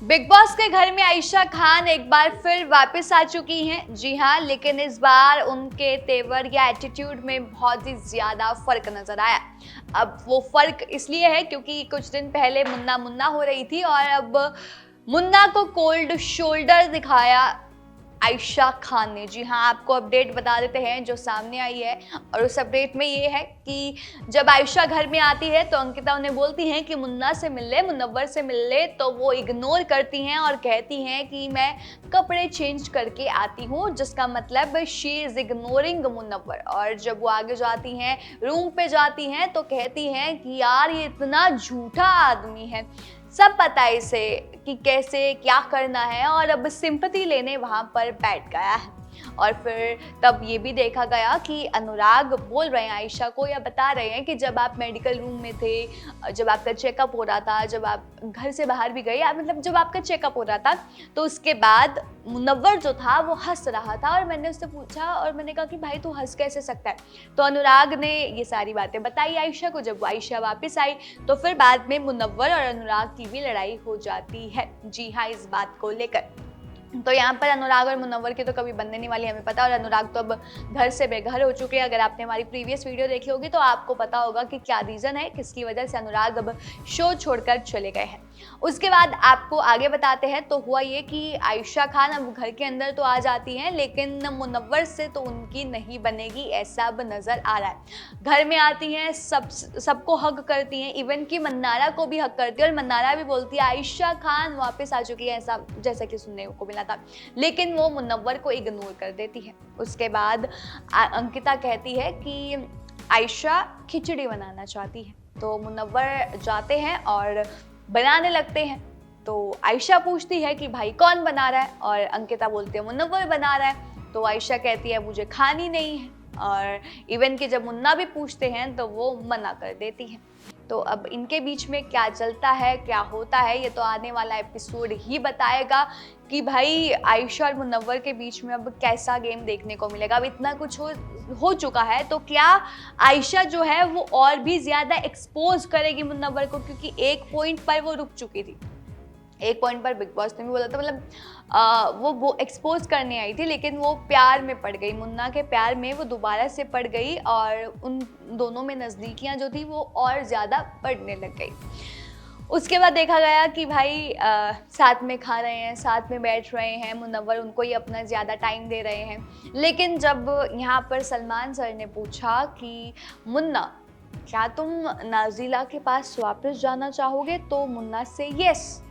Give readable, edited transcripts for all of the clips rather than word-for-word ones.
Big boss के घर में आयशा खान एक बार फिर वापस आ चुकी हैं। जी हाँ, लेकिन इस बार उनके तेवर या एटीट्यूड में बहुत ही ज्यादा फर्क नजर आया। अब वो फर्क इसलिए है क्योंकि कुछ दिन पहले मुन्ना मुन्ना हो रही थी और अब मुन्ना को कोल्ड शोल्डर दिखाया आयशा खान ने। जी हाँ, आपको अपडेट बता देते हैं जो सामने आई है, और उस अपडेट में ये है कि जब आयशा घर में आती है तो अंकिता उन्हें बोलती हैं कि मुन्ना से मिल ले, मुनव्वर से मिल ले, तो वो इग्नोर करती हैं और कहती हैं कि मैं कपड़े चेंज करके आती हूँ, जिसका मतलब शी इज इग्नोरिंग मुनव्वर। और जब वो आगे जाती हैं, रूम पे जाती हैं, तो कहती हैं कि यार ये इतना झूठा आदमी है, सब पता है इसे कि कैसे क्या करना है, और अब सिंपैथी लेने वहां पर बैठ गया है। और फिर तब ये भी देखा गया कि अनुराग बोल रहे हैं आयशा को, या बता रहे हैं कि जब आप मेडिकल रूम में थे, जब आपका चेकअप हो रहा था, जब आप घर से बाहर भी गए, मतलब जब आपका चेकअप हो रहा था, तो उसके बाद मुनव्वर जो था वो हंस रहा था। और मैंने उससे पूछा और मैंने कहा कि भाई तू हंस कैसे सकता है, तो अनुराग ने ये सारी बातें बताई आयशा को। जब आयशा वापस आई तो फिर बाद में मुनव्वर और अनुराग की भी लड़ाई हो जाती है। जी हाँ, इस बात को लेकर तो यहाँ पर अनुराग और मुनव्वर की तो कभी बनने नहीं वाली, हमें पता। और अनुराग तो अब घर से बेघर हो चुके हैं। अगर आपने हमारी प्रीवियस वीडियो देखी होगी तो आपको पता होगा कि क्या रीज़न है, किसकी वजह से अनुराग अब शो छोड़कर चले गए हैं। उसके बाद आपको आगे बताते हैं। तो हुआ ये कि आयशा खान अब घर के अंदर तो आ जाती हैं, लेकिन मुनव्वर से तो उनकी नहीं बनेगी, ऐसा अब नज़र आ रहा है। घर में आती हैं, सबको हक करती हैं, इवन कि मन्नारा को भी हक करती है, और मन्नारा भी बोलती है आयशा खान वापस आ चुकी है, ऐसा जैसा कि सुनने को मिला था। लेकिन वो मुनव्वर को इग्नोर कर देती है। उसके बाद अंकिता कहती है कि आयशा खिचड़ी बनाना चाहती है, तो मुनव्वर जाते हैं और बनाने लगते हैं। तो आयशा पूछती है कि भाई कौन बना रहा है, और अंकिता बोलती है मुनव्वर बना रहा है। तो आयशा कहती है मुझे खानी नहीं है, और इवन कि जब मुन्ना भी पूछते हैं तो वो मना कर देती है। तो अब इनके बीच में क्या चलता है, क्या होता है, ये तो आने वाला एपिसोड ही बताएगा कि भाई आयशा और मुनव्वर के बीच में अब कैसा गेम देखने को मिलेगा। अब इतना कुछ हो चुका है, तो क्या आयशा जो है वो और भी ज़्यादा एक्सपोज करेगी मुनव्वर को, क्योंकि एक पॉइंट पर वो रुक चुकी थी। एक पॉइंट पर बिग बॉस ने भी बोला था, मतलब वो एक्सपोज करने आई थी, लेकिन वो प्यार में पड़ गई, मुन्ना के प्यार में वो दोबारा से पड़ गई, और उन दोनों में नज़दीकियाँ जो थी वो और ज़्यादा बढ़ने लग गई। उसके बाद देखा गया कि भाई साथ में खा रहे हैं, साथ में बैठ रहे हैं, मुनव्वर उनको ही अपना ज़्यादा टाइम दे रहे हैं। लेकिन जब यहाँ पर सलमान सर ने पूछा कि मुन्ना क्या तुम नाज़िला के पास वापस जाना चाहोगे, तो मुन्ना से यस,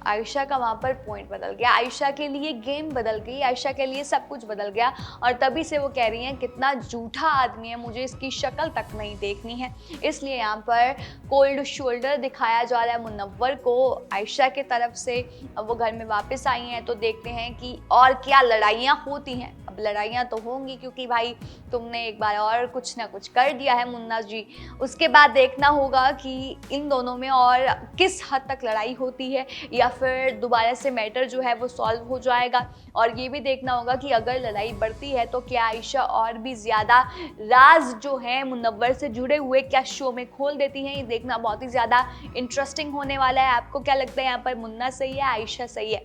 आयशा का वहाँ पर पॉइंट बदल गया, आयशा के लिए गेम बदल गई, आयशा के लिए सब कुछ बदल गया। और तभी से वो कह रही हैं कितना झूठा आदमी है, मुझे इसकी शक्ल तक नहीं देखनी है। इसलिए यहाँ पर कोल्ड शोल्डर दिखाया जा रहा है मुनव्वर को आयशा की तरफ से। अब वो घर में वापस आई हैं तो देखते हैं कि और क्या लड़ाइयाँ होती हैं। अब लड़ाइयाँ तो होंगी क्योंकि भाई तुमने एक बार और कुछ ना कुछ कर दिया है मुन्ना जी। उसके बाद देखना होगा कि इन दोनों में और किस हद तक लड़ाई होती है, या फिर दोबारा से मैटर जो है वो सॉल्व हो जाएगा। और ये भी देखना होगा कि अगर लड़ाई बढ़ती है तो क्या आयशा और भी ज़्यादा राज जो है मुनव्वर से जुड़े हुए क्या शो में खोल देती हैं। ये देखना बहुत ही ज़्यादा इंटरेस्टिंग होने वाला है। आपको क्या लगता है, यहाँ पर मुन्ना सही है, आयशा सही है?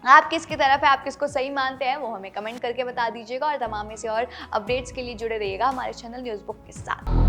आप किसकी तरफ है, आप किसको सही मानते हैं, वो हमें कमेंट करके बता दीजिएगा। और तमाम ऐसे और अपडेट्स के लिए जुड़े रहिएगा हमारे चैनल न्यूज़ बुक के साथ।